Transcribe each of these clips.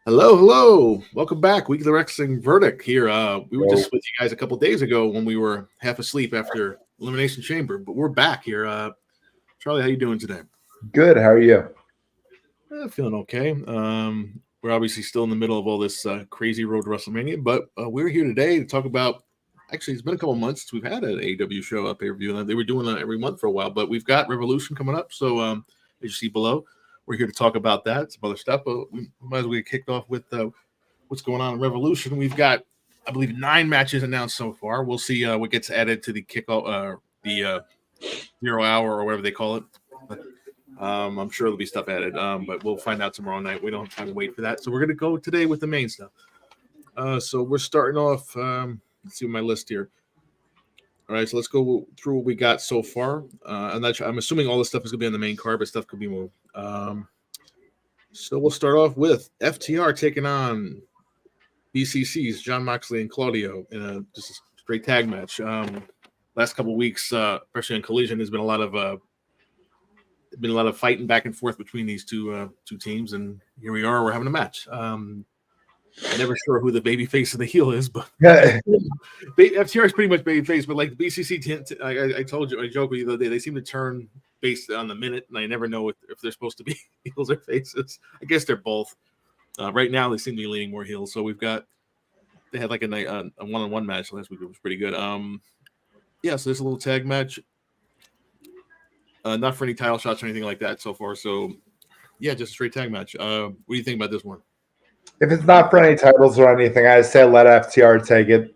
Hello. Welcome back. Weekly Wrestling Verdict here. We were Yo, just with you guys a couple days ago when we were half asleep after Elimination Chamber, but we're back here. Charlie, how you doing today? good. How are you? Feeling okay. We're obviously still in the middle of all this crazy road to WrestleMania, but we're here today to talk about. Actually, it's been a couple months since we've had an AEW show up pay-per-view. They were doing that every month for a while, but we've got Revolution coming up. So as you see below, we're here to talk about that, some other stuff. But we might as well get kicked off with what's going on in Revolution. We've got, I believe, 9 matches announced so far. We'll see what gets added to the kickoff, the 0 hour or whatever they call it. I'm sure there'll be stuff added, but we'll find out tomorrow night. We don't have time to wait for that. So we're going to go today with the main stuff. So we're starting off, let's see my list here. All right, so let's go through what we got so far. I'm assuming all this stuff is going to be on the main card, but stuff could be moved. So we'll start off with FTR taking on BCC's John Moxley and Claudio in just a straight tag match. Last couple of weeks, especially in Collision, there's been a lot of fighting back and forth between these two teams, and here we are. We're having a match. Never sure who the baby face and the heel is, but FTR is pretty much baby face. But like the BCC, I told you, I joked with you the other day, they seem to turn based on the minute, and I never know if they're supposed to be heels or faces. I guess they're both. Right now, they seem to be leaning more heels. So they had like a one-on-one match last week. It was pretty good. So there's a little tag match. Not for any title shots or anything like that so far. So, yeah, just a straight tag match. What do you think about this one? If it's not for any titles or anything, I say let FTR take it.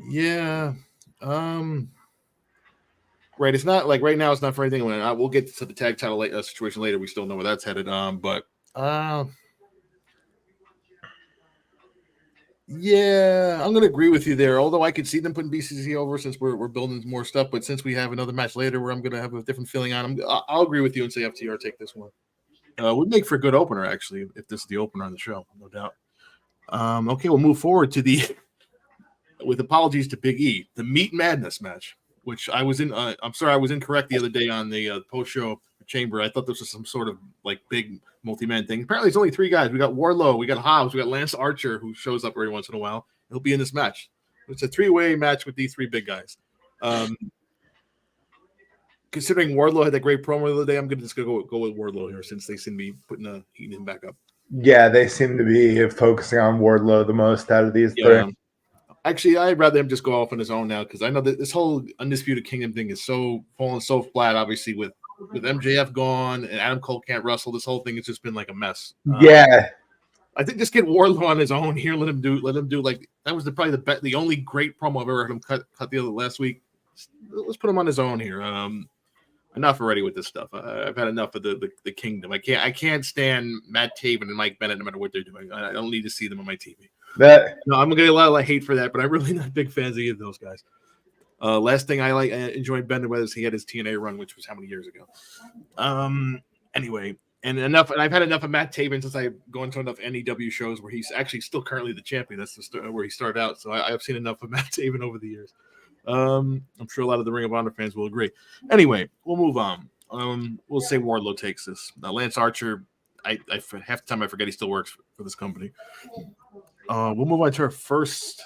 Yeah. Right. It's not like right now. It's not for anything. We'll get to the tag title situation later. We still know where that's headed. Yeah, I'm going to agree with you there. Although I could see them putting BCC over since we're building more stuff, but since we have another match later where I'm going to have a different feeling on them, I'll agree with you and say FTR take this one. Would make for a good opener actually if this is the opener on the show, no doubt. Okay, we'll move forward to with apologies to Big E, the Meat Madness match, which I was in. I'm sorry, I was incorrect the other day on the post show chamber. I thought this was some sort of like big multi-man thing. Apparently, it's only 3 guys. We got Wardlow, we got Hobbs, we got Lance Archer, who shows up every once in a while. He'll be in this match. It's a 3-way match with these 3 big guys. Considering Wardlow had that great promo the other day, I'm just gonna go with Wardlow here since they seem to be heating him back up. Yeah, they seem to be focusing on Wardlow the most out of these 3. Actually, I'd rather him just go off on his own now because I know that this whole Undisputed Kingdom thing is falling so flat. Obviously, with MJF gone and Adam Cole can't wrestle, this whole thing has just been like a mess. Yeah, I think just get Wardlow on his own here. Let him do like that was probably the only great promo I've ever heard him cut the other last week. Let's put him on his own here. Enough already with this stuff. I've had enough of the Kingdom. I can't stand Matt Taven and Mike Bennett no matter what they're doing. I don't need to see them on my TV. No, I'm gonna get a lot of hate for that, but I'm really not big fans of either of those guys. Last thing I enjoyed Bender was he had his TNA run, which was how many years ago. Anyway, and I've had enough of Matt Taven since I've gone to enough NEW shows where he's actually still currently the champion. That's where he started out. So I've seen enough of Matt Taven over the years. I'm sure a lot of the Ring of Honor fans will agree. Anyway, we'll move on. We'll say Wardlow takes this. Lance Archer, I half the time I forget he still works for this company. We'll move on to our first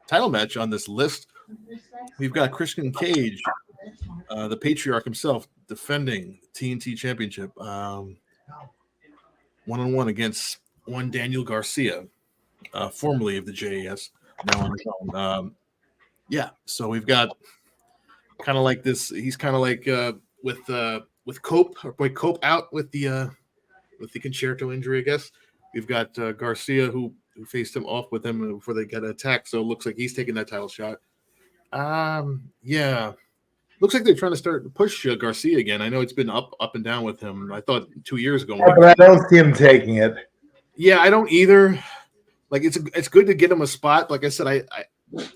title match on this list. We've got Christian Cage, the patriarch himself, defending the TNT Championship one-on-one against one Daniel Garcia, formerly of the JAS, now on his own. So we've got kind of like this. He's kind of like with Cope out with the concerto injury, I guess. We've got Garcia who faced him off with him before they got attacked. So it looks like he's taking that title shot. Looks like they're trying to push Garcia again. I know it's been up and down with him. I thought 2 years ago. But I don't see him taking it. Yeah, I don't either. Like it's good to get him a spot. Like I said,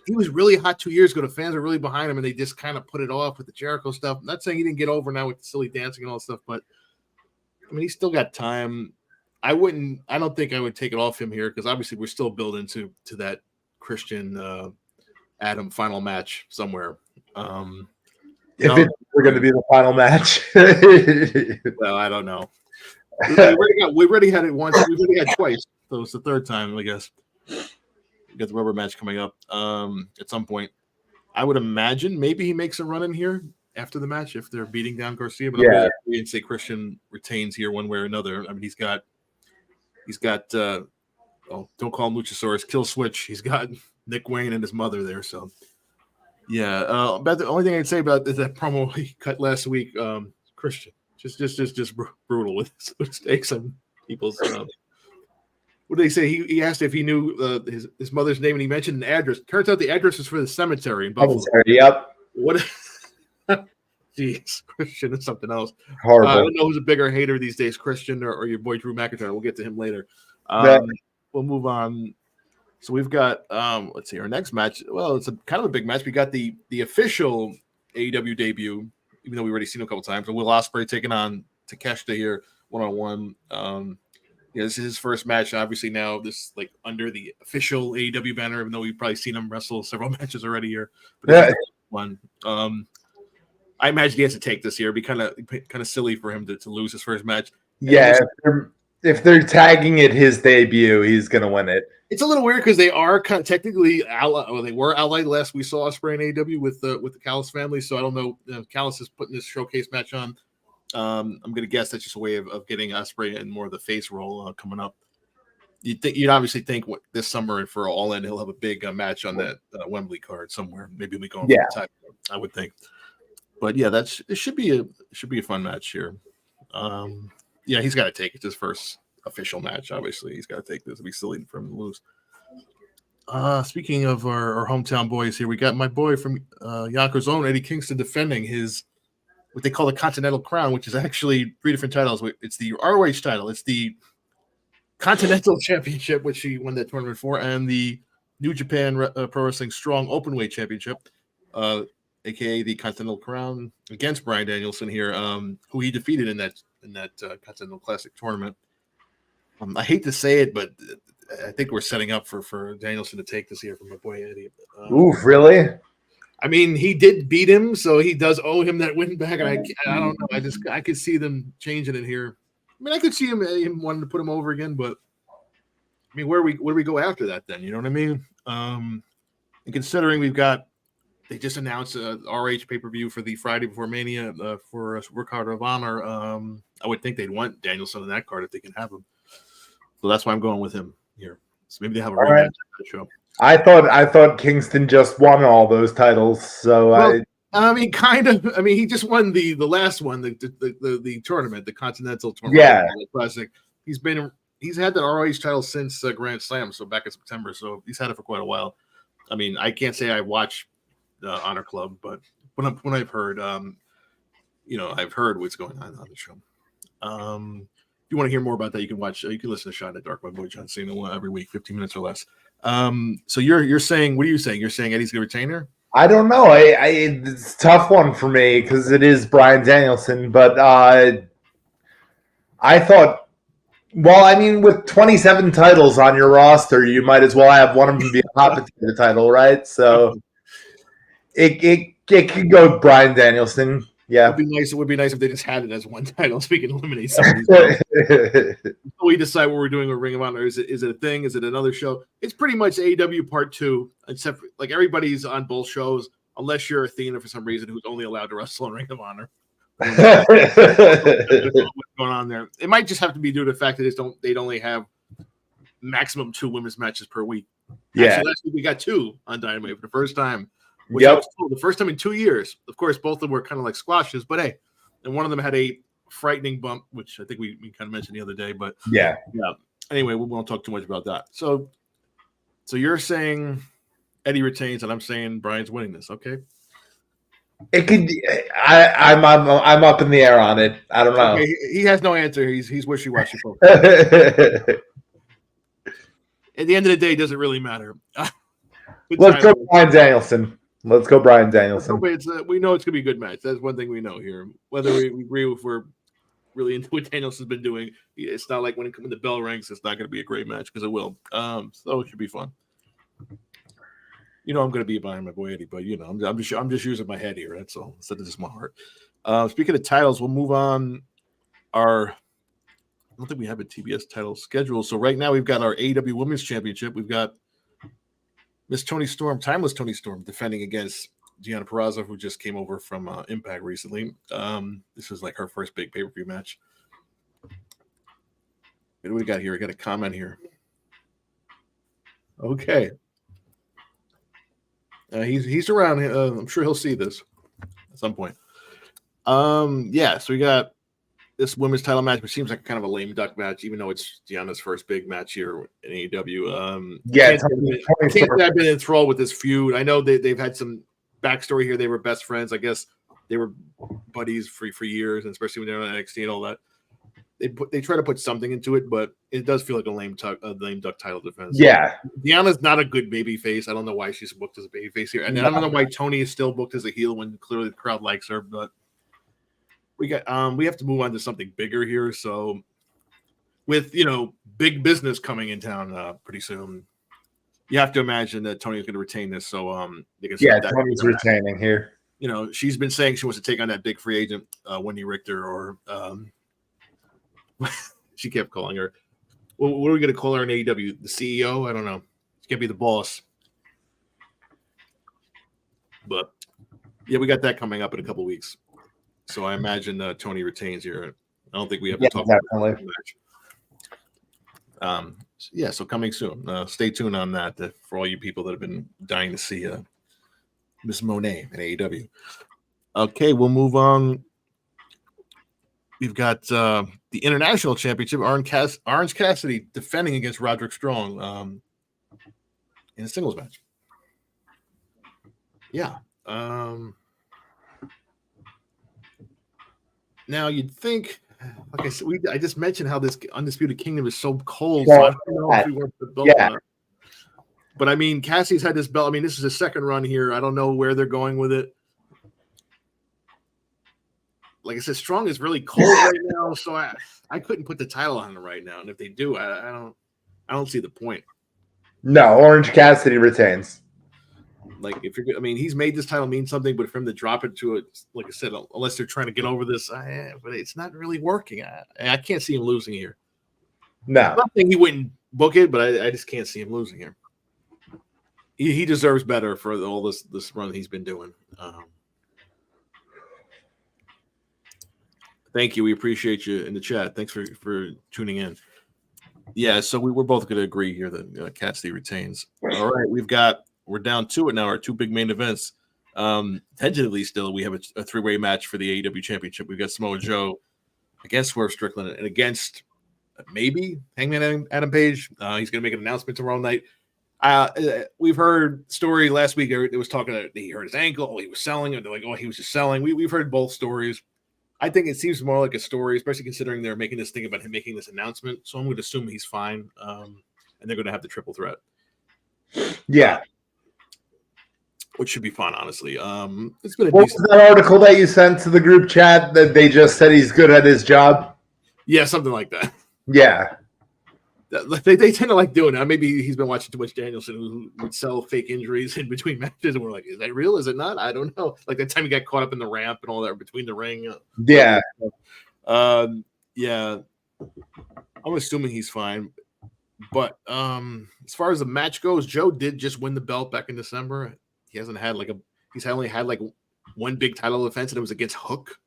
he was really hot 2 years ago. The fans are really behind him, and they just kind of put it off with the Jericho stuff. I'm not saying he didn't get over now with the silly dancing and all that stuff, but I mean, he's still got time. I don't think I would take it off him here because obviously we're still building to that Christian Adam final match somewhere. If it's going to be the final match. Well, I don't know. We already had it once. We've already had twice. So it's the third time, I guess. We got the rubber match coming up at some point. I would imagine maybe he makes a run in here after the match if they're beating down Garcia. But I'm going to say Christian retains here one way or another. I mean, he's got don't call him Luchasaurus, Kill Switch. He's got Nick Wayne and his mother there. So yeah. But the only thing I'd say about is that promo he cut last week, Christian, just brutal with stakes on people's. What did they say? He asked if he knew his mother's name, and he mentioned an address. Turns out the address is for the cemetery in Buffalo. Yep. What? Jeez, Christian is something else. Horrible. I don't know who's a bigger hater these days, Christian or your boy Drew McIntyre. We'll get to him later. We'll move on. So we've got let's see, our next match. Well, it's kind of a big match. We got the official AEW debut, even though we've already seen it a couple times. Will Ospreay taking on Takeshita here 1-on-1. This is his first match. Obviously now this like under the official AEW banner, even though we've probably seen him wrestle several matches already here. But one. I imagine he has to take this year. It'd be kind of silly for him to lose his first match. Yeah, if they're tagging it his debut, he's gonna win it. It's a little weird because they are kind of technically allied. Well, they were allied last we saw Ospreay and AEW with the Callis family. So I don't know. Callis is putting this showcase match on. I'm going to guess that's just a way of getting Ospreay in more of the face role coming up. You'd obviously think this summer for All In he'll have a big match on that Wembley card somewhere. Maybe we go for the title, I would think. But yeah, it should be a fun match here. He's got to take it. It's his first official match. Obviously, he's got to take this. It'd be silly for him to lose. Speaking of our hometown boys here, we got my boy from Yonkers' own Eddie Kingston defending his what they call the Continental Crown, which is actually 3 different titles. It's the ROH title, it's the Continental Championship, which he won that tournament for, and the New Japan Pro Wrestling Strong Openweight Championship, aka the Continental Crown, against Bryan Danielson here, who he defeated in that Continental Classic tournament. I hate to say it, but I think we're setting up for Danielson to take this here from my boy Eddie. Oof, really? I mean, he did beat him, so he does owe him that win back. And I don't know. I could see them changing it here. I mean, I could see him wanting to put him over again, but I mean, where do we go after that then? You know what I mean? And considering they just announced a RH pay-per-view for the Friday before Mania for Work Card of Honor. I would think they'd want Danielson on that card if they can have him. So that's why I'm going with him here. So maybe they have a rematch at the show. I thought Kingston just won all those titles, so I mean, kind of. I mean, he just won the last one, the tournament, the Continental Tournament, the Classic. He's had the ROH title since Grand Slam, so back in September. So he's had it for quite a while. I mean, I can't say I watch the Honor Club, but when I've heard, I've heard what's going on the show. If you want to hear more about that, you can listen to Shot in the Dark by boy John Cena every week, 15 minutes or less. So you're saying, what are you saying? You're saying Eddie's going to retain her? I don't know. It's a tough one for me because it is Bryan Danielson, but I thought, well, I mean, with 27 titles on your roster, you might as well have one of them be a hot potato title, right? So it could go with Bryan Danielson. Yeah, it would be nice if they just had it as one title so we can eliminate some of these. We decide what we're doing with Ring of Honor. Is it a thing? Is it another show? It's pretty much AEW Part 2, except for, like, everybody's on both shows, unless you're Athena for some reason, who's only allowed to wrestle in Ring of Honor. What's going on there? It might just have to be due to the fact that they'd only have maximum 2 women's matches per week. Yeah, actually, last week we got 2 on Dynamite for the first time. Which was cool. The first time in 2 years. Of course, both of them were kind of like squashes, but hey, and one of them had a frightening bump, which I think we kind of mentioned the other day. But yeah. Anyway, we won't talk too much about that. So you're saying Eddie retains, and I'm saying Bryan's winning this. Okay. It could. I'm up in the air on it. I don't know. Okay, he has no answer. He's wishy-washy. At the end of the day, it doesn't really matter. Let's go Bryan Danielson. Let's go Bryan Danielson. We know it's going to be a good match. That's one thing we know here. Whether we agree if we're really into what Danielson's been doing, it's not like when the bell rings, it's not going to be a great match because it will. So it should be fun. I'm going to be behind my boy Eddie, but I'm just using my head here. That's all, instead of just my heart. Speaking of titles, we'll move on. I don't think we have a TBS title schedule. So right now we've got our AEW Women's Championship. We've got Miss Toni Storm, Timeless Toni Storm, defending against Deonna Purrazzo, who just came over from Impact recently. This was like her first big pay-per-view match. What do we got here? I got a comment here. Okay. He's around. I'm sure he'll see this at some point. So we got this women's title match, which seems like kind of a lame duck match, even though it's Deanna's first big match here in AEW. I can't say I've been enthralled with this feud. I know they've had some backstory here. They were best friends. I guess they were buddies for years, and especially when they're on NXT and all that. They try to put something into it, but it does feel like a lame duck title defense. Yeah, Deanna's not a good baby face. I don't know why she's booked as a baby face here, and I don't know why Toni is still booked as a heel when clearly the crowd likes her. But we have to move on to something bigger here. So with big business coming in town pretty soon, you have to imagine that Toni is going to retain this. So Toni's retaining here. She's been saying she wants to take on that big free agent Wendy Richter or. She kept calling her. Well, what are we going to call her in AEW? The CEO? I don't know. She can't be the boss. But yeah, we got that coming up in a couple of weeks. So I imagine Toni retains here. I don't think we have to talk about that match. So coming soon. Stay tuned on that for all you people that have been dying to see Miss Monet in AEW. Okay, we'll move on. We've got the International Championship, Orange Cassidy defending against Roderick Strong in a singles match. Yeah. Now you'd think, like I said, I just mentioned how this Undisputed Kingdom is so cold. So I don't know if we want the belt. Yeah. But I mean, Cassie's had this belt. I mean, this is his second run here. I don't know where they're going with it. Like I said, Strong is really cold right now, so I couldn't put the title on him right now. And if they do, I don't see the point. No, Orange Cassidy retains. Like he's made this title mean something, but for him to drop it to it, like I said, unless they're trying to get over this, but it's not really working. I can't see him losing here. No, I'm not saying he wouldn't book it, but I just can't see him losing here. He deserves better for all this run he's been doing. Thank you. We appreciate you in the chat. Thanks for tuning in. Yeah, so we're both going to agree here that Cassidy retains. All right, we're down to it now. Our two big main events. Tentatively, still we have a three-way match for the AEW Championship. We've got Samoa Joe against Swerve Strickland and against maybe Hangman Adam Page. He's going to make an announcement tomorrow night. We've heard story last week. It was talking that he hurt his ankle. He was selling, and they're like, oh, he was just selling. We've heard both stories. I think it seems more like a story, especially considering they're making this thing about him making this announcement. So I'm going to assume he's fine, and they're going to have the triple threat. Yeah, which should be fun, honestly. It's been what was that article that you sent to the group chat that they just said he's good at his job? Yeah, something like that. Yeah. They tend to like doing that. Maybe he's been watching too much Danielson, who would sell fake injuries in between matches, and we're like, is that real? Is it not? I don't know. Like that time he got caught up in the ramp and all that between the ring. Yeah. Yeah. I'm assuming he's fine. But as far as the match goes, Joe did just win the belt back in December. He hasn't had he's only had like one big title defense, and it was against Hook,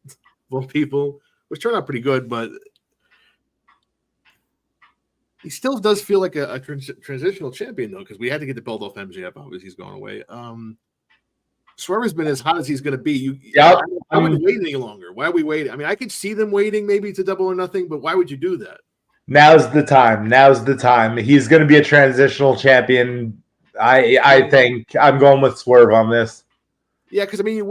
both people, which turned out pretty good, but he still does feel like a transitional champion, though, because we had to get the belt off MJF. Obviously, he's going away. Swerve has been as hot as he's going to be. I wouldn't wait any longer. Why are we waiting? I mean, I could see them waiting maybe to Double or Nothing, but why would you do that? Now's the time. He's going to be a transitional champion. I think I'm going with Swerve on this. Yeah, because I mean,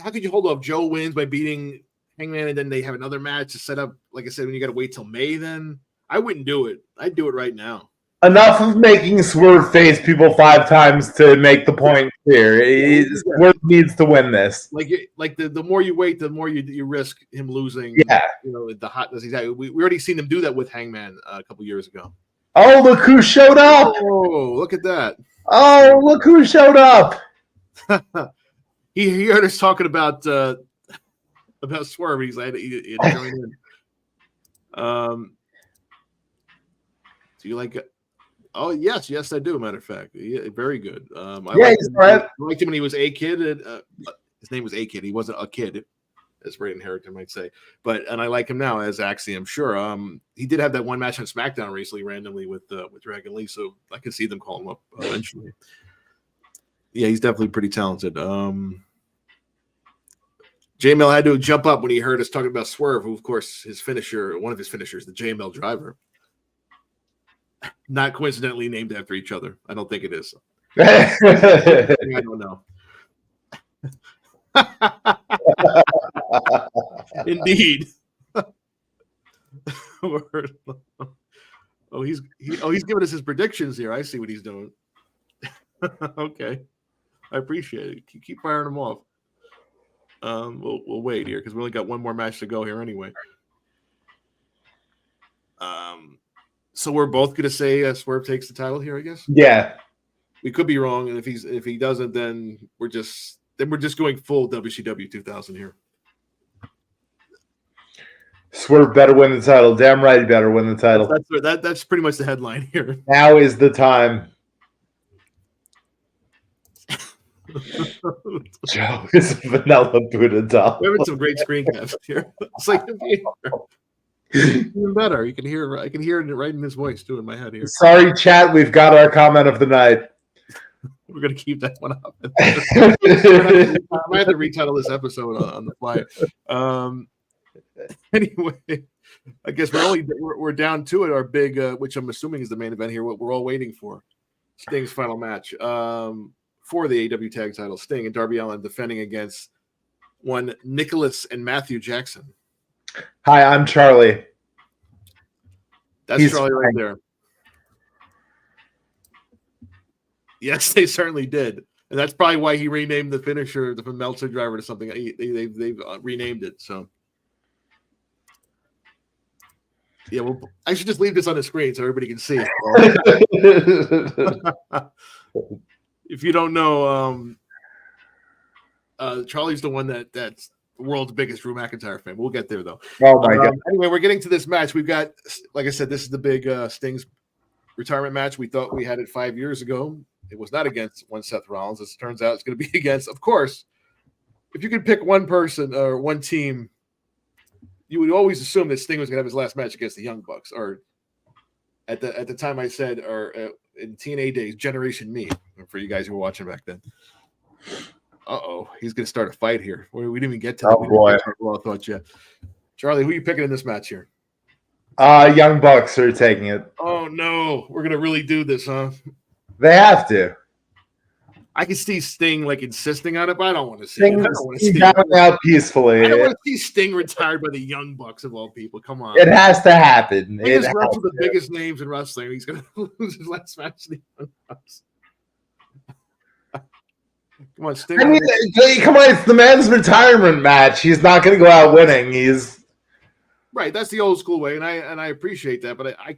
how could you hold off Joe wins by beating Hangman, and then they have another match to set up? Like I said, when you got to wait till May, then I wouldn't do it. I'd do it right now. Enough of making Swerve face people 5 times to make the point clear. Swerve needs to win this. Like the more you wait, the more you risk him losing. Yeah, the hotness he's had. We already seen him do that with Hangman a couple years ago. Oh, look who showed up! Oh, look at that! Oh, look who showed up! he heard us talking about Swerve. He's like, he had to join in. Do you like it? Oh yes, I do. Matter of fact, very good. I liked him. Right. I liked him when he was a kid. His name was A Kid. He wasn't a kid, as Braden Harrington might say. And I like him now as Axiom. Sure. He did have that one match on SmackDown recently, randomly with Dragon Lee, so I can see them call him up eventually. Yeah, he's definitely pretty talented. JML had to jump up when he heard us talking about Swerve, who, of course, one of his finishers, the JML driver. Not coincidentally named after each other. I don't think it is. I don't know. Indeed. He's giving us his predictions here. I see what he's doing. Okay, I appreciate it. Keep firing them off. We'll wait here because we only got one more match to go here anyway. So we're both gonna say Swerve takes the title here, I guess. Yeah, we could be wrong, and if he doesn't, then we're just going full WCW 2000 here. Swerve better win the title. Damn right, he better win the title. That's pretty much the headline here. Now is the time. Joe is a vanilla Buddha doll. We're having some great screen caps here. It's like even better. I can hear it right in his voice too in my head here. Sorry, chat. We've got our comment of the night. We're gonna keep that one up. I might have to retitle this episode on the fly. Anyway, I guess we're down to it. Our big, which I'm assuming is the main event here. What we're all waiting for, Sting's final match for the AEW Tag Title. Sting and Darby Allin defending against one Nicholas and Matthew Jackson. Hi, I'm Charlie. He's Charlie right there. Yes, they certainly did, and that's probably why he renamed the finisher from Meltzer Driver to something. They've renamed it. So. Yeah, well, I should just leave this on the screen so everybody can see. If you don't know, Charlie's the one that's the world's biggest Drew McIntyre fan. We'll get there, though. Oh, my God. Anyway, we're getting to this match. We've got, like I said, this is the big Sting's retirement match. We thought we had it 5 years ago. It was not against one Seth Rollins. As it turns out, it's going to be against, of course, if you could pick one person or one team, you would always assume that Sting was going to have his last match against the Young Bucks, or at the time I said, or in TNA days, Generation Me, for you guys who were watching back then. He's going to start a fight here. We didn't even get to that. Oh, boy. Well, I thought, yeah. Charlie, who are you picking in this match here? Young Bucks are taking it. Oh, no. We're going to really do this, huh? They have to. I can see Sting like insisting on it, but I don't want to see Sting, it. I don't want to see out peacefully. I don't want to see Sting retired by the Young Bucks of all people. Come on. It has to happen. He has wrestled the biggest names in wrestling. He's going to lose his last match to the Young Bucks. Come on, Sting. I mean, come on, it's the man's retirement match. He's not going to go out winning. He's right. That's the old school way, and I appreciate that. But I'm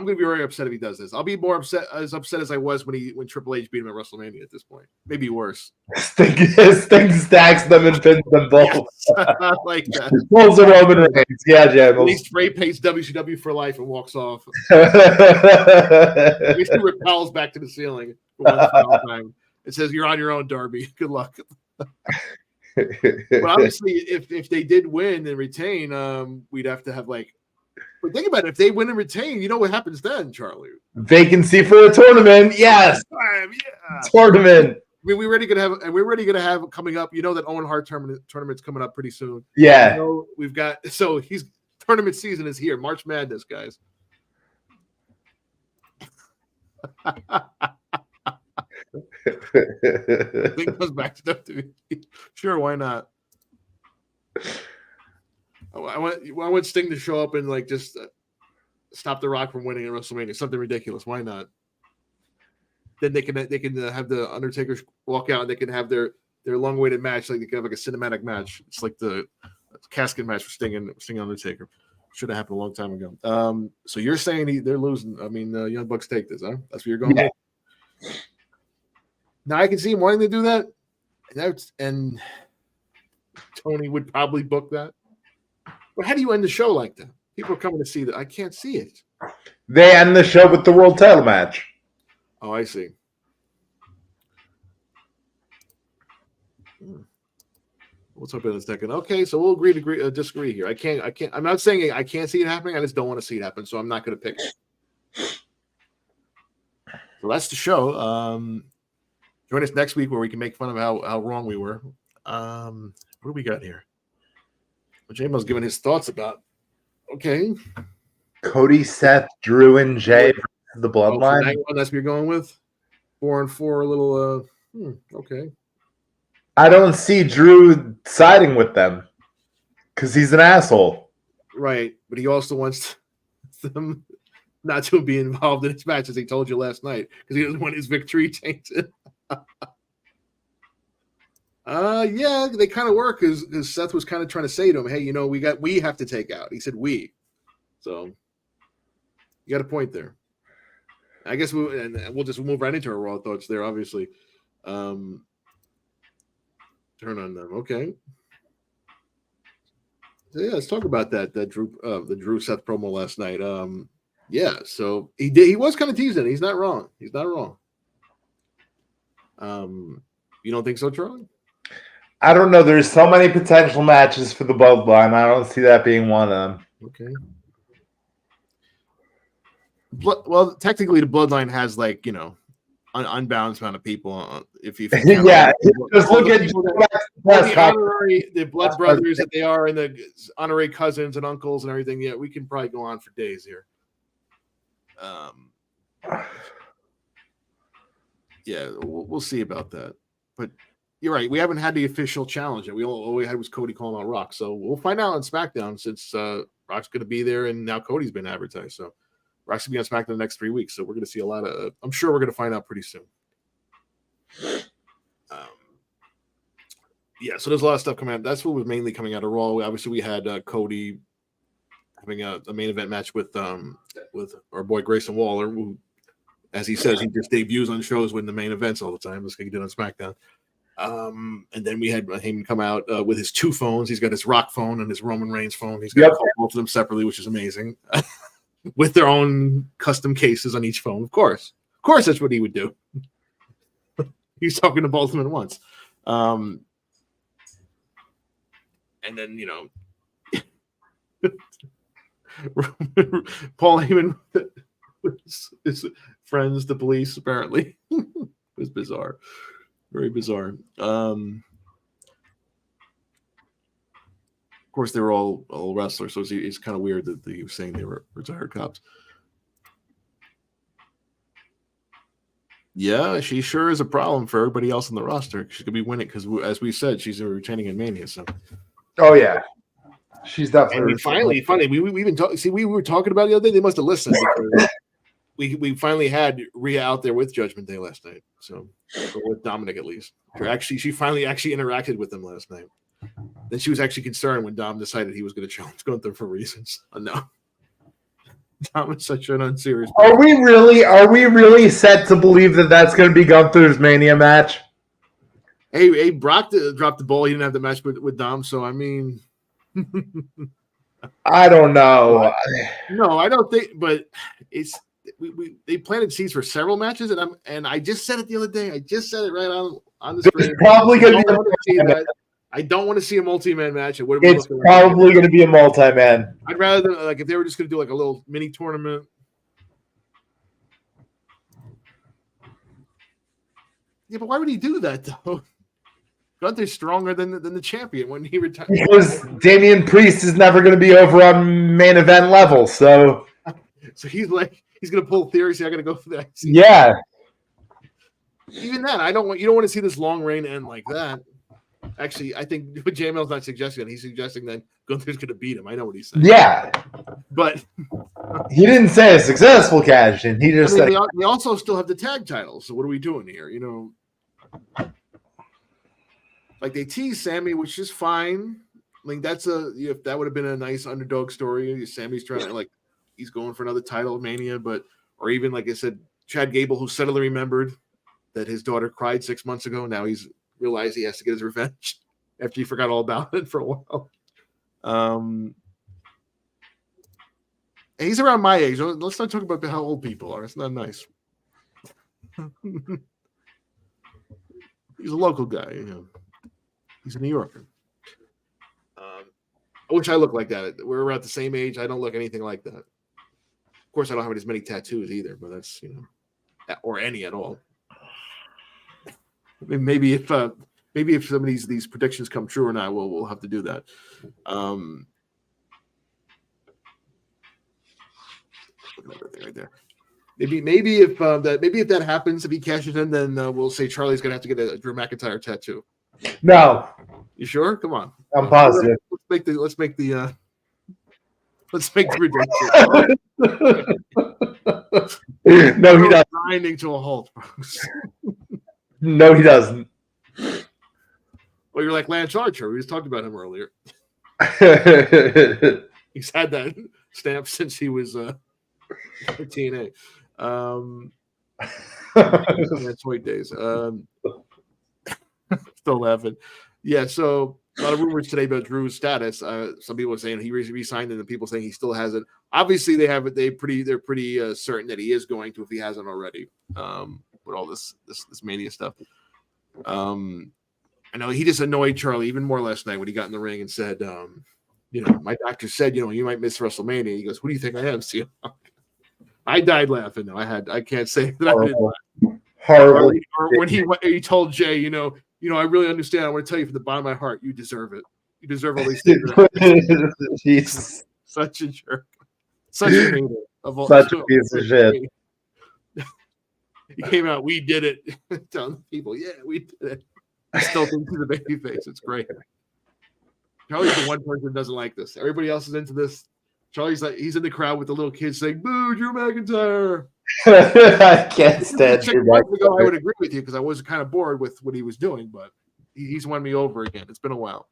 going to be very upset if he does this. I'll be more upset as I was when Triple H beat him at WrestleMania. At this point, maybe worse. Sting stacks them and pins them both. Yes, I like that. Pulls a Roman Reigns. Yeah, Jam. At least Ray pays WCW for life and walks off. He repels back to the ceiling for one final time. It says, "You're on your own, Darby. Good luck." But obviously, if they did win and retain, we'd have to have like. But think about it: if they win and retain, you know what happens then, Charlie? Vacancy for a tournament. Yes, yeah. Tournament. We're already gonna have coming up. You know that Owen Hart tournament's coming up pretty soon. Yeah, we've got he's tournament season is here. March Madness, guys. Thing goes back to WWE. Sure, why not? I want Sting to show up and like just stop The Rock from winning at WrestleMania. Something ridiculous. Why not? Then they can have the Undertaker walk out and they can have their long-awaited match. Like they can have like a cinematic match. It's like the casket match for Sting and Undertaker. Should have happened a long time ago. So you're saying they're losing? I mean, Young Bucks take this, huh? That's what you're going with? Now I can see him wanting to do that. And Tony would probably book that. But how do you end the show like that? People are coming to see that. I can't see it. They end the show with the world title match. Oh, I see. We'll talk about it in a second. Okay, so we'll agree to disagree here. I can't. I'm not saying I can't see it happening. I just don't want to see it happen. So I'm not going to pick it. So that's the show. Join us next week where we can make fun of how wrong we were. What do we got here? Well, J-Mo's giving his thoughts about. Okay. Cody, Seth, Drew, and Jay the Bloodline. So that's what you're going with? 4-4, a little. Okay. I don't see Drew siding with them because he's an asshole. Right, but he also wants them not to be involved in his match, as he told you last night, because he doesn't want his victory tainted. Yeah, they kind of were, because Seth was kind of trying to say to him, hey, we have to take out. He said we. So you got a point there. I guess we'll just move right into our Raw thoughts there, obviously. Turn on them. Okay. So yeah, let's talk about that the Drew Seth promo last night. Yeah, so he was kind of teasing. He's not wrong. You don't think so, Charlie? I don't know. There's so many potential matches for the Bloodline. I don't see that being one of them. Okay. Well, technically, the Bloodline has an unbalanced amount of people. If you yeah, just look at the blood brothers that they are, and the honorary cousins and uncles and everything. Yeah, we can probably go on for days here. Yeah, we'll see about that. But you're right. We haven't had the official challenge yet. All we had was Cody calling out Rock. So we'll find out on SmackDown, since Rock's going to be there, and now Cody's been advertised. So Rock's going to be on SmackDown the next 3 weeks. So we're going to see a lot of. I'm sure we're going to find out pretty soon. Yeah, so there's a lot of stuff coming out. That's what was mainly coming out of Raw. Obviously, we had Cody having a main event match with our boy Grayson Waller, who, as he says, he just debuts on shows with the main events all the time. That's what he did on SmackDown. And then we had him come out with his two phones. He's got his Rock phone and his Roman Reigns phone. He's got to call both of them separately, which is amazing, with their own custom cases on each phone. Of course, that's what he would do. He's talking to both of them at once. And then, Paul Heyman with his friends, the police, apparently. It was bizarre. Very bizarre. Of course, they were all wrestlers, so it's kind of weird that he was saying they were retired cops. Yeah, she sure is a problem for everybody else on the roster. She could be winning because, as we said, she's retaining in Mania. So, oh yeah, she's definitely. And finally, we've been talking. See, we were talking about it the other day. They must have listened because we finally had Rhea out there with Judgment Day last night. So, or with Dominic at least. She finally interacted with them last night. Then she was actually concerned when Dom decided he was going to challenge Gunther for reasons. No. Dom is such an unserious person. Are we really set to believe that that's going to be Gunther's Mania match? Hey, Brock dropped the ball. He didn't have the match with Dom, so I mean, I don't know. No, I don't think. But it's they planted seeds for several matches, and I just said it the other day. I just said it right on the screen. Probably going to be. I don't want to see a multi-man match. It's probably going to be a multi-man. I'd rather if they were just going to do a little mini tournament. Yeah, but why would he do that though? Gunther's stronger than the champion when he retired. Because Damian Priest is never going to be over on main event level, so he's going to pull theories. So I got to go for that. Yeah. Even then, you don't want to see this long reign end like that. Actually, I think JML's not suggesting that. He's suggesting that Gunther's going to beat him. I know what he's saying. Yeah. But he didn't say a successful cash in. He just said they also still have the tag titles. So what are we doing here? Like they tease Sammy, which is fine. That's if that would have been a nice underdog story. Sammy's trying to he's going for another title Mania, or even like I said, Chad Gable, who's suddenly remembered that his daughter cried 6 months ago. Now he's realized he has to get his revenge after he forgot all about it for a while. He's around my age. Let's not talk about how old people are. It's not nice. He's a local guy. You know. He's a New Yorker. I wish I looked like that. We're around the same age. I don't look anything like that. Of course, I don't have as many tattoos either, but that's, you know, or any at all. I mean, maybe if some of these predictions come true or not, we'll have to do that. Right there. Maybe if that happens, if he cashes in, then we'll say Charlie's gonna have to get a Drew McIntyre tattoo. No, you sure? Come on, I'm positive. Let's make the prediction. No, he doesn't. Grinding to a halt. No, he doesn't. Well, you're like Lance Archer. We just talked about him earlier. He's had that stamp since he was TNA. That's white days. Still laughing. Yeah, so a lot of rumors today about Drew's status. Some people are saying he resigned, and the people saying he still hasn't. Obviously, they're pretty certain that he is going to if he hasn't already. With all this Mania stuff. I know he just annoyed Charlie even more last night when he got in the ring and said, you know, my doctor said, you know, you might miss WrestleMania. He goes, who do you think I am, CM Punk? I died laughing. No, I can't say that I didn't laugh. Horrible. Or when he told Jay, you know, I really understand. I want to tell you from the bottom of my heart, you deserve it. You deserve all these things. Jesus. Such a jerk. Such a hater of all. Such a piece of shit. He came out, we did it. Telling people, yeah, we did it. He still thinks he's a baby face. It's great. Charlie's the one person who doesn't like this. Everybody else is into this. Charlie's like, he's in the crowd with the little kids saying, boo, Drew McIntyre. I can't stand Drew McIntyre. I would agree with you because I was kind of bored with what he was doing, but he's won me over again. It's been a while.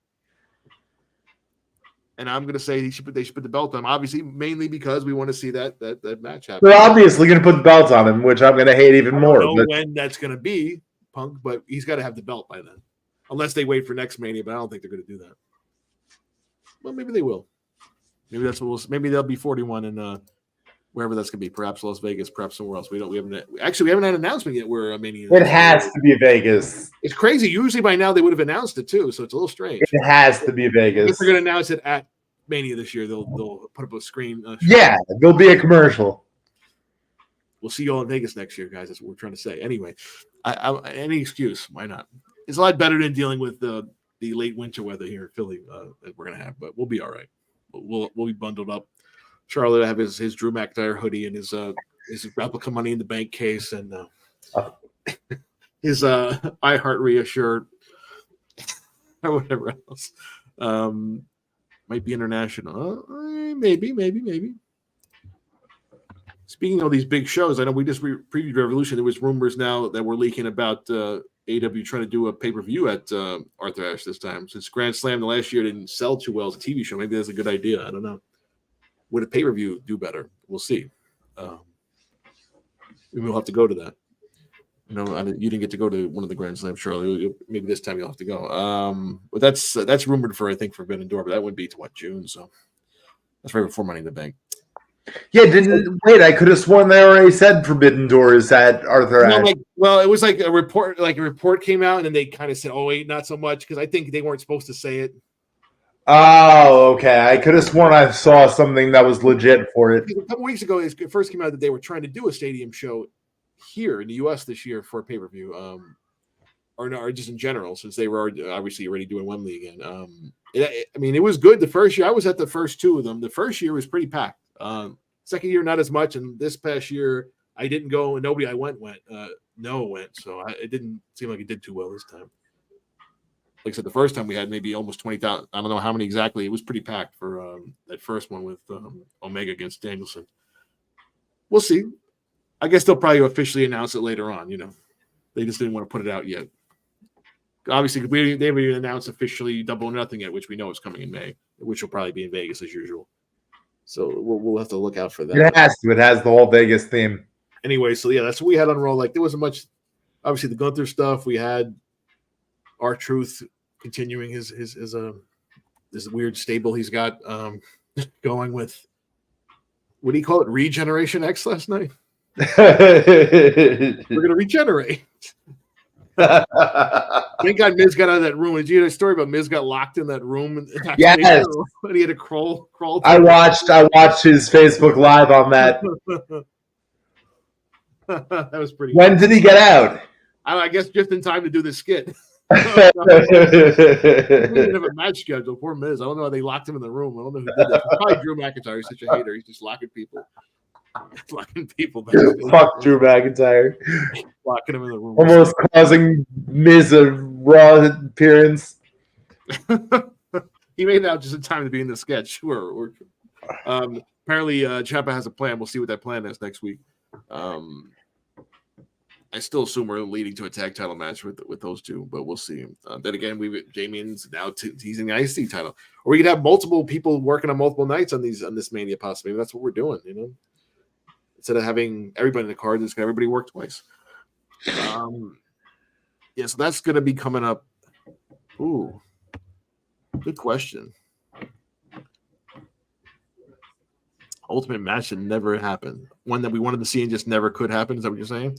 And I'm going to say they should put the belt on him, obviously, mainly because we want to see that match happen. They're obviously going to put the belt on him, which I'm going to hate even more. I don't know when that's going to be, Punk, but he's got to have the belt by then. Unless they wait for next Mania, but I don't think they're going to do that. Well, maybe they will. Maybe that's what maybe they'll be 41 and wherever that's going to be. Perhaps Las Vegas, perhaps somewhere else. We haven't had an announcement yet where Mania. It has to be Vegas. It's crazy. Usually by now they would have announced it too, so it's a little strange. It has to be Vegas. If they're going to announce it at Mania this year, they'll put up a screen. Yeah, there'll be a commercial. We'll see you all in Vegas next year, guys. That's what we're trying to say. Anyway, any excuse, why not? It's a lot better than dealing with the late winter weather here in Philly that we're gonna have, but we'll be all right. We'll be bundled up. Charlie will have his Drew McIntyre hoodie and his replica Money in the Bank case and his iHeartRia shirt or whatever else. Might be international. Maybe. Speaking of these big shows, I know we just previewed Revolution. There was rumors now that we're leaking about AEW trying to do a pay-per-view at Arthur Ashe this time. Since Grand Slam the last year didn't sell too well as a TV show, maybe that's a good idea. I don't know. Would a pay-per-view do better? We'll see. Maybe we'll have to go to that. You know, you didn't get to go to one of the Grand Slams, Charlie. Maybe this time you'll have to go. But that's rumored for Forbidden Door, but that would be to June. So that's right before Money in the Bank. Yeah, I could have sworn they already said Forbidden Door is at Arthur Ashe. It was like a report came out, and then they kind of said, "Oh wait, not so much," because I think they weren't supposed to say it. Oh, okay. I could have sworn I saw something that was legit for it. A couple weeks ago, it first came out that they were trying to do a stadium show here in the U.S. this year for a pay-per-view, or just in general, since they were obviously already doing Wembley again. It was good the first year. I was at the first two of them. The first year was pretty packed. Second year, not as much. And this past year, I didn't go, and nobody I went. Noah went, so it didn't seem like it did too well this time. Like I said, the first time we had maybe almost 20,000. I don't know how many exactly. It was pretty packed for that first one with Omega against Danielson. We'll see. I guess they'll probably officially announce it later on. You know, they just didn't want to put it out yet. Obviously, they haven't even announced officially Double or Nothing yet, which we know is coming in May, which will probably be in Vegas as usual. So we'll have to look out for that. It has to. It has the whole Vegas theme. Anyway, so yeah, that's what we had on Raw. Like there wasn't much obviously the Gunther stuff. We had R-Truth continuing his this weird stable he's got going with, what do you call it, Regeneration X last night. We're gonna regenerate. Thank God Miz got out of that room. Did you hear a story about Miz got locked in that room? And Yes. he had to crawl. I watched his Facebook Live on that. That was pretty. When did he get out? I guess just in time to do the skit. We didn't have a match schedule. Poor Miz. I don't know how they locked him in the room. I don't know who did that. Probably Drew McIntyre. He's such a hater. He's just locking people. Fuck Drew McIntyre. Locking him in the room. Almost causing Miz a Raw appearance. He made it out just in time to be in the sketch. Sure. Apparently, Ciampa has a plan. We'll see what that plan is next week. I still assume we're leading to a tag title match with those two, but we'll see. Then again, Damien's now teasing the IC title, or we could have multiple people working on multiple nights on this Mania. Possibly that's what we're doing. Instead of having everybody in the card, just everybody work twice. Yeah, so that's going to be coming up. Ooh, good question. Ultimate match that never happened. One that we wanted to see and just never could happen. Is that what you're saying?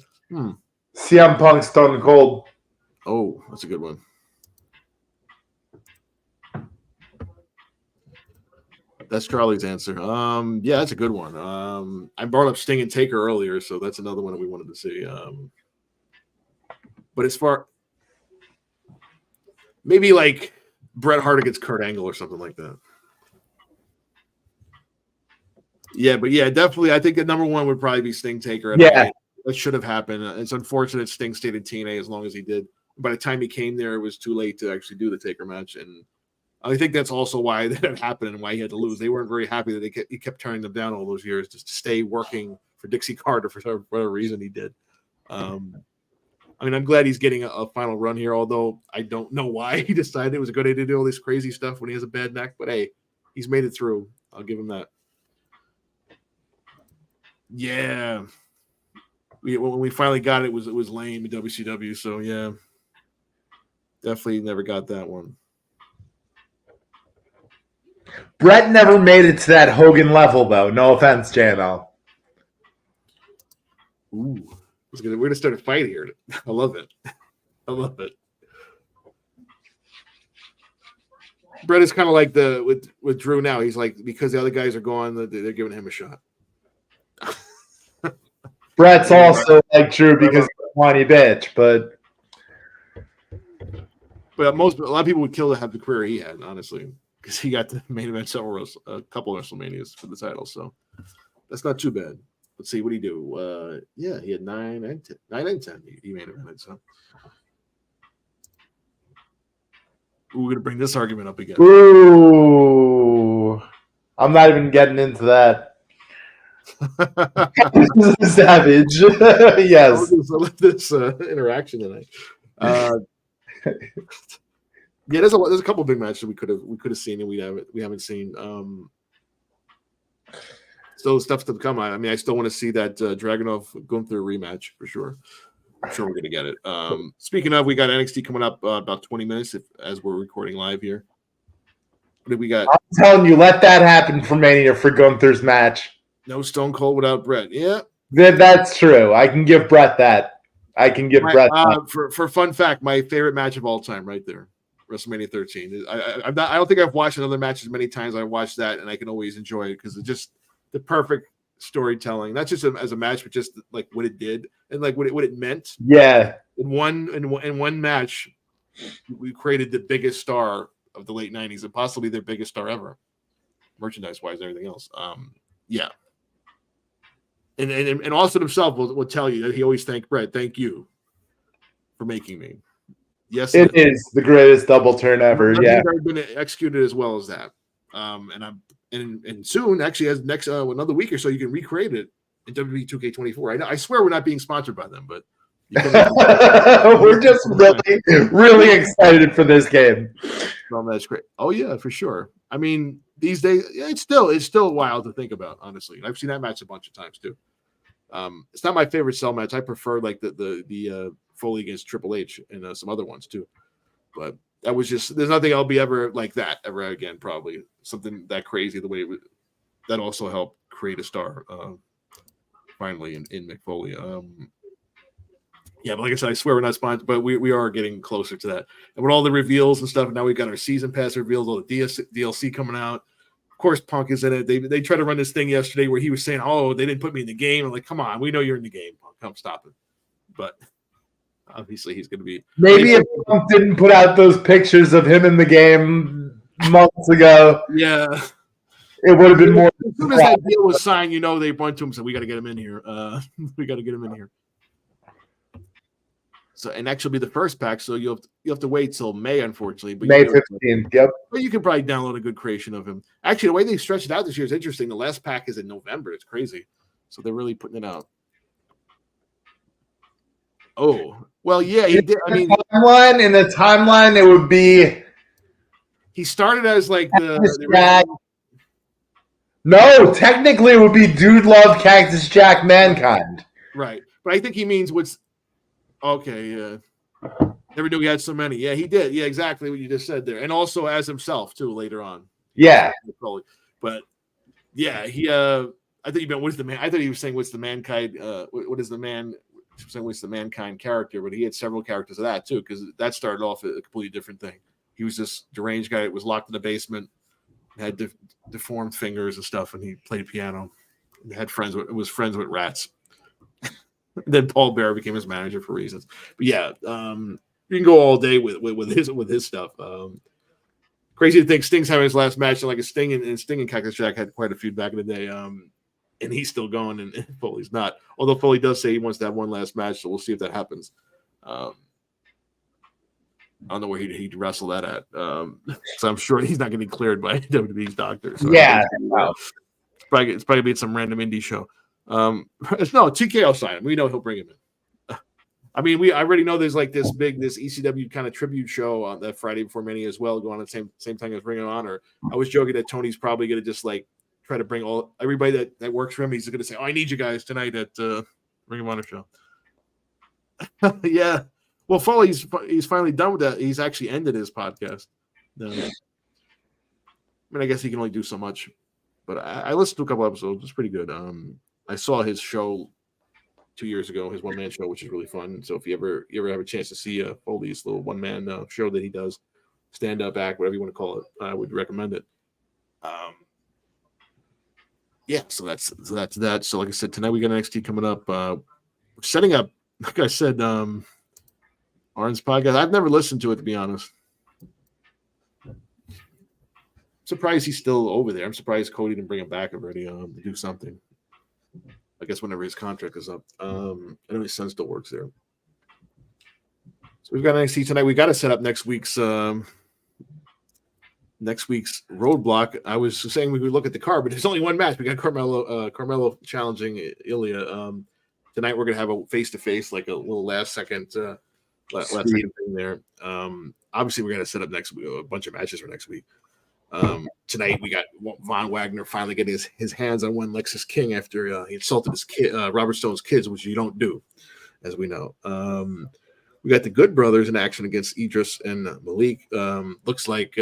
CM Punk Stone Cold. Oh, that's a good one. That's Charlie's answer. Yeah, that's a good one. I brought up Sting and Taker earlier, so that's another one that we wanted to see. But as far maybe like Bret Hart against Kurt Angle or something like that. Yeah, but yeah, definitely. I think the number one would probably be Sting Taker. Yeah, that should have happened. It's unfortunate Sting stayed in TNA as long as he did. By the time he came there, it was too late to actually do the Taker match, and I think that's also why that happened and why he had to lose. They weren't very happy that he kept turning them down all those years just to stay working for Dixie Carter for whatever reason he did. I mean, I'm glad he's getting a final run here, although I don't know why he decided it was a good idea to do all this crazy stuff when he has a bad neck. But hey, he's made it through. I'll give him that. Yeah. When we finally got it, it was lame in WCW. So, yeah, definitely never got that one. Bret never made it to that Hogan level, though. No offense, JML. Ooh, we're going to start a fight here. I love it. I love it. Bret is kind of like with Drew now. He's like, because the other guys are gone, they're giving him a shot. Bret's also like Drew because he's a whiny bitch, but a lot of people would kill to have the career he had, honestly, because he got the main event a couple of WrestleManias for the title, so that's not too bad. Let's see, what did he do? Yeah, he had 9 and 10. He main evented, so. Ooh, we're gonna bring this argument up again. Ooh, I'm not even getting into that. Savage. Yes. I love this interaction tonight. Yeah, there's a couple of big matches we could have seen and we haven't seen. Still stuff to come. I mean, I still want to see that Dragunov Gunther rematch for sure. I'm sure we're gonna get it. Speaking of, we got NXT coming up about 20 minutes as we're recording live here. What did we got? I'm telling you, let that happen for Mania for Gunther's match. No Stone Cold without Bret. Yeah, that's true. I can give Bret that. Bret that. For fun fact, my favorite match of all time, right there, WrestleMania 13. I don't think I've watched another match as many times as I watched that, and I can always enjoy it because it's just the perfect storytelling, not just as a match, but just like what it did and like what it meant. Yeah. In one match, we created the biggest star of the late 90s and possibly their biggest star ever, merchandise wise and everything else. Yeah. And Austin himself will tell you that he always thanked Bret. Thank you for making me. Yes, it is the greatest double turn ever. Yeah, never been executed as well as that. And soon, actually, as next another week or so, you can recreate it in WWE 2K24. I swear we're not being sponsored by them, but we're just really excited for this game. Well, that's great. Oh yeah, for sure. I mean, these days, it's still wild to think about, honestly. And I've seen that match a bunch of times too. It's not my favorite cell match. I prefer like the Foley against Triple H and some other ones too. But that was just there's nothing I'll be ever like that ever again. Probably something that crazy the way that also helped create a star finally in Mick Foley. Yeah, but like I said, I swear we're not sponsored, but we are getting closer to that. And with all the reveals and stuff, now we've got our season pass reveals, all the DLC coming out. Of course, Punk is in it. They tried to run this thing yesterday where he was saying, "Oh, they didn't put me in the game." I'm like, "Come on, we know you're in the game, Punk. Come stop it." But obviously, he's going to be. Maybe if Punk didn't put out those pictures of him in the game months ago, yeah, it would have been more. As soon as that deal was signed, they went to him and said, "We got to get him in here. We got to get him in here." So, and actually be the first pack. So you have to wait till May, unfortunately. But May 15th. Yep. But you can probably download a good creation of him. Actually, the way they stretched it out this year is interesting. The last pack is in November. It's crazy. So they're really putting it out. Oh, well, yeah, he did. I mean, in the timeline, it would be. He started as like the No, technically, it would be Dude Love, Cactus Jack, Mankind. Right, but I think he means what's. Okay, yeah. Never knew he had so many. Yeah, he did. Yeah, exactly what you just said there. And also as himself, too, later on. Yeah. But, yeah, I thought you meant what's the man. I thought he was saying what's the mankind, what is the man, saying what's the mankind character, but he had several characters of that, too, because that started off a completely different thing. He was this deranged guy that was locked in the basement, had deformed fingers and stuff, and he played piano. And was friends with rats. Then Paul Bearer became his manager for reasons. But yeah, you can go all day with his stuff. Crazy to think Sting's having his last match, and like a Sting and Cactus Jack had quite a feud back in the day. And he's still going, and Foley's not. Although Foley does say he wants to have one last match, so we'll see if that happens. I don't know where he'd wrestle that at. So I'm sure he's not going to be cleared by WWE's doctor. So yeah, it's probably be some random indie show. No, TKO sign him. We know he'll bring him in. I mean, I already know there's like this ECW kind of tribute show on that Friday before Mania as well, going on at the same time as Ring of Honor. I was joking that Tony's probably going to just like try to bring everybody that works for him. He's going to say, "Oh, I need you guys tonight at Ring of Honor show." Yeah. Well, Foley's finally done with that. He's actually ended his podcast. I mean, I guess he can only do so much, but I listened to a couple episodes. It's pretty good. I saw his show 2 years ago, his one-man show, which is really fun. So if you ever have a chance to see Foley's little one-man show that he does, stand-up act, whatever you want to call it, I would recommend it. Yeah, so that's that. So like I said, tonight we got NXT coming up. We're setting up, like I said, Arn's podcast. I've never listened to it, to be honest. Surprised he's still over there. I'm surprised Cody didn't bring him back already to do something. I guess whenever his contract is up. I know his son still works there. So we've got NXT tonight. We got to set up next week's roadblock. I was saying we would look at the card, but there's only one match. We got Carmelo challenging Ilya. Tonight we're gonna have a face-to-face, like a little last second thing there. Obviously we're gonna set up next week a bunch of matches for next week. Tonight we got Von Wagner finally getting his hands on one Lexus King after he insulted his kid, Robert Stone's kids, which you don't do, as we know. We got the Good Brothers in action against Idris and Malik. Looks like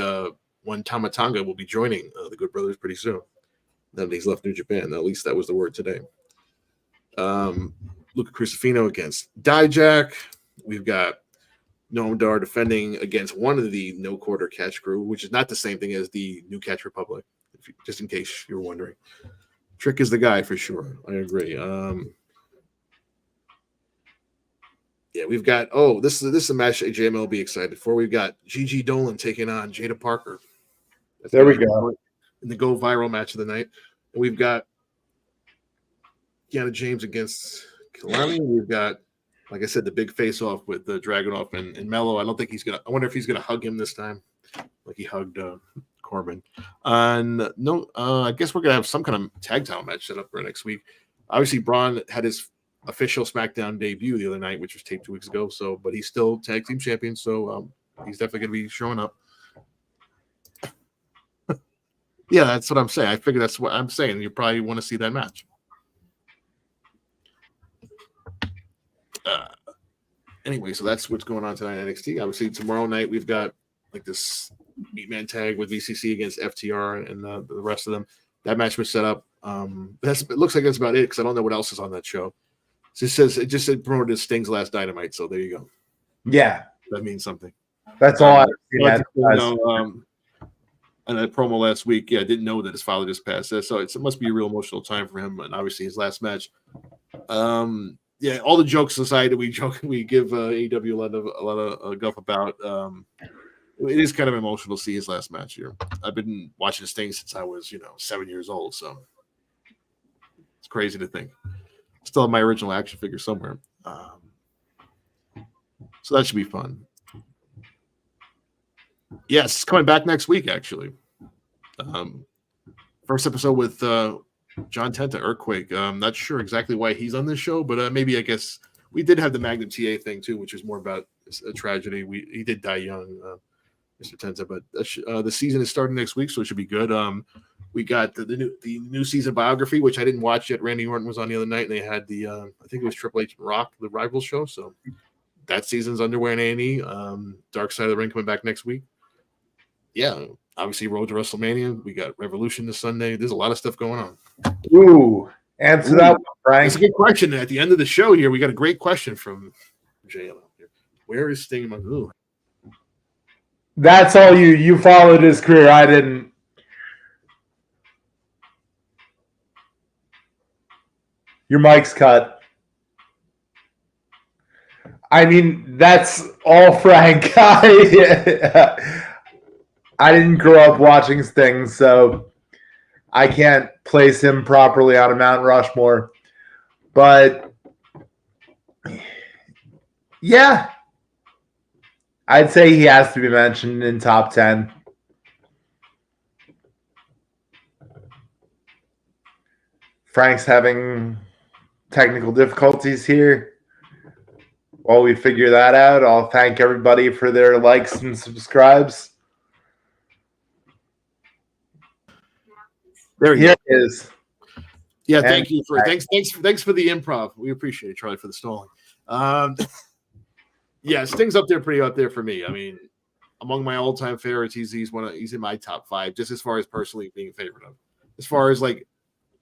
one Tama Tonga will be joining the Good Brothers pretty soon. Now that he's left New Japan. At least that was the word today. Luca Crucifino against Dijak. We've got Noam Dar defending against one of the No Quarter Catch Crew, which is not the same thing as the New Catch Republic, just in case you were wondering. Trick is the guy for sure. I agree. Yeah, we've got this is a match JML will be excited for. We've got Gigi Dolan taking on Jada Parker. There we go. In the Go Viral match of the night. And we've got Kiana James against Kalani. We've got, like I said, the big face-off with Dragunov and Mello. I wonder if he's gonna hug him this time, like he hugged Corbin. And I guess we're gonna have some kind of tag title match set up for next week. Obviously, Braun had his official SmackDown debut the other night, which was taped 2 weeks ago. So, but he's still tag team champion, so he's definitely gonna be showing up. Yeah, that's what I'm saying. I figure that's what I'm saying. You probably want to see that match. anyway, so that's what's going on tonight at NXT. Obviously, tomorrow night we've got like this 8-man tag with VCC against FTR and the rest of them. That match was set up. It looks like that's about it because I don't know what else is on that show. It just said promoted as Sting's last Dynamite, so there you go. Yeah, that means something. That's all I've seen. And that promo last week, I didn't know that his father just passed. So it must be a real emotional time for him, and obviously his last match. All the jokes aside that we give AEW a lot of guff about. It is kind of emotional to see his last match here. I've been watching this thing since I was 7 years old, so it's crazy to think. Still have my original action figure somewhere, so that should be fun. Yes, coming back next week, actually. First episode with John Tenta, Earthquake. I'm not sure exactly why he's on this show, but maybe I guess we did have the Magnum TA thing too, which is more about a tragedy. He did die young, Mr. Tenta, but the season is starting next week, so it should be good. We got the new season biography, which I didn't watch yet. Randy Orton was on the other night, and they had the I think it was Triple H and Rock, the rival show. So that season's underway in A&E. Dark Side of the Ring coming back next week. Yeah, obviously Road to WrestleMania. We got Revolution this Sunday. There's a lot of stuff going on. Ooh, answer that one, Frank. It's a good question. At the end of the show here, we got a great question from JLO here. Where is Sting? Ooh. That's all you followed his career. I didn't. Your mic's cut. I mean, that's all Frank. I didn't grow up watching Sting, so I can't place him properly on a Mount Rushmore. But yeah, I'd say he has to be mentioned in top 10. Frank's having technical difficulties here. While we figure that out, I'll thank everybody for their likes and subscribes. There he is. Yeah, thanks for the improv. We appreciate it, Charlie, for the stalling. Sting's pretty up there for me. I mean, among my all-time favorites, he's in my top 5, just as far as personally being a favorite of. As far as like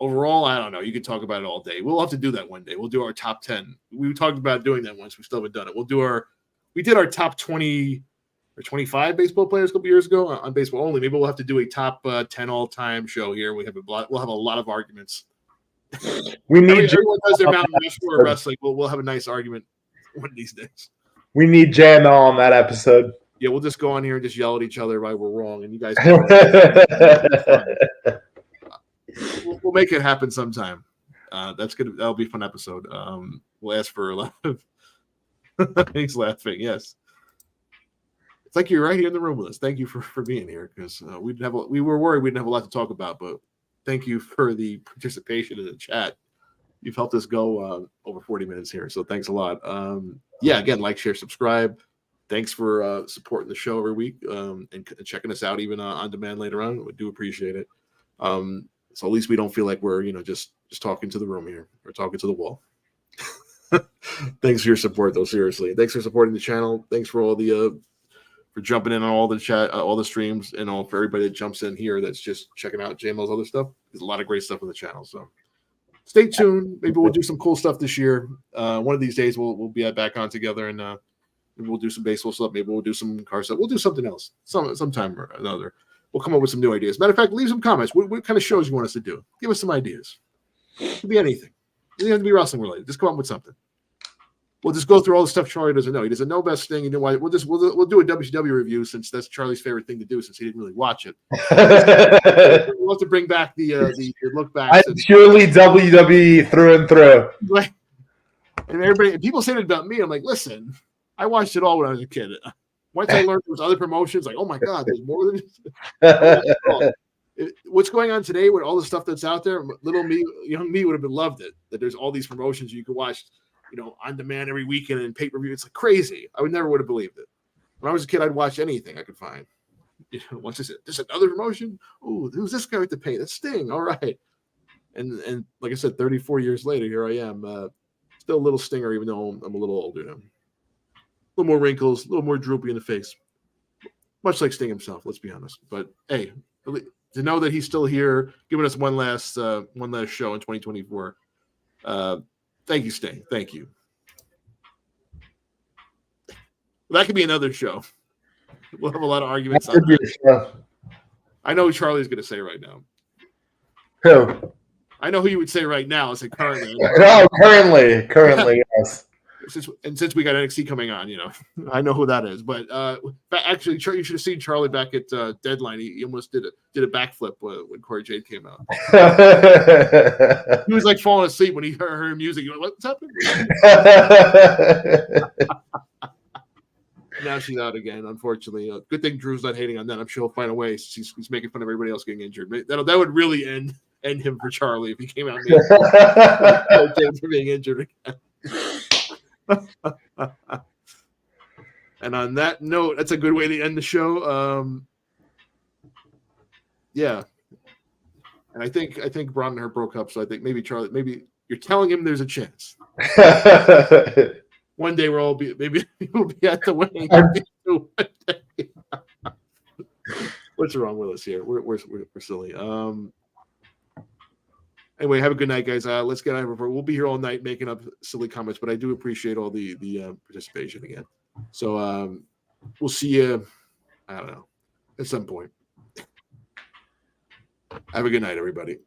overall, I don't know. You could talk about it all day. We'll have to do that one day. We'll do our top 10. We talked about doing that once. We still haven't done it. We did our top 20 or 25 baseball players a couple years ago on baseball only. Maybe we'll have to do a top 10 all-time show here. We'll have a lot of arguments. We need everyone does their Mount Rushmore wrestling. We'll have a nice argument one of these days. We need JML on that episode. Yeah, we'll just go on here and just yell at each other why we're wrong, and you guys. We'll make it happen sometime. That's good. That'll be a fun episode. We'll ask for a lot of. He's laughing. Yes. It's like you're right here in the room with us. Thank you for being here because we were worried we didn't have a lot to talk about, but thank you for the participation in the chat. You've helped us go over 40 minutes here, so thanks a lot. Again, like, share, subscribe. Thanks for supporting the show every week and checking us out even on demand later on. We do appreciate it. So at least we don't feel like we're just talking to the room here or talking to the wall. Thanks for your support, though. Seriously, thanks for supporting the channel. Thanks for all the for jumping in on all the chat, all the streams, and all for everybody that jumps in here that's just checking out JML's other stuff. There's a lot of great stuff on the channel. So stay tuned. Maybe we'll do some cool stuff this year. One of these days we'll be back on together and maybe we'll do some baseball stuff. Maybe we'll do some car stuff. We'll do something else sometime or another. We'll come up with some new ideas. Matter of fact, leave some comments. What kind of shows you want us to do? Give us some ideas. It could be anything. It doesn't have to be wrestling related. Just come up with something. We'll just go through all the stuff Charlie doesn't know. He doesn't know best thing. You know why? We'll do a WCW review since that's Charlie's favorite thing to do since he didn't really watch it. We'll have to bring back the look back. I'm purely WWE through and through. Like, and people say it about me. I'm like, listen, I watched it all when I was a kid. Once I learned there was other promotions, like, oh my god, there's more than what's going on today with all the stuff that's out there. Little me, young me would have loved it. That there's all these promotions you can watch, on demand every weekend and pay-per-view. It's like crazy. I would have believed it. When I was a kid, I'd watch anything I could find. Once I said, there's another promotion. Oh, who's this guy with the pay? That's Sting. All right. And like I said, 34 years later, here I am. Still a little Stinger, even though I'm a little older now. little more wrinkles, a little more droopy in the face, much like Sting himself. Let's be honest. But hey, to know that he's still here, giving us one last show in 2024. Thank you, Sting. Thank you. That could be another show. We'll have a lot of arguments on that. I know who Charlie's going to say right now. Who? I know who you would say right now. I say currently. Oh, currently, yes. Since we got NXT coming on, I know who that is. But actually, you should have seen Charlie back at Deadline. He almost did a backflip when Corey Jade came out. He was like falling asleep when he heard her music. He went, "What's happening?" Now she's out again, unfortunately. Good thing Drew's not hating on that. I'm sure he'll find a way. He's making fun of everybody else getting injured. That would really end him for Charlie if he came out and for being injured again. And on that note, that's a good way to end the show. Yeah. And I think Braun and her broke up, so I think maybe Charlie, maybe you're telling him there's a chance. One day we'll be at the wedding. What's wrong with us here? We're silly. Anyway, have a good night, guys. Let's get out of here. We'll be here all night making up silly comments, but I do appreciate all the participation again. So we'll see you, I don't know, at some point. Have a good night, everybody.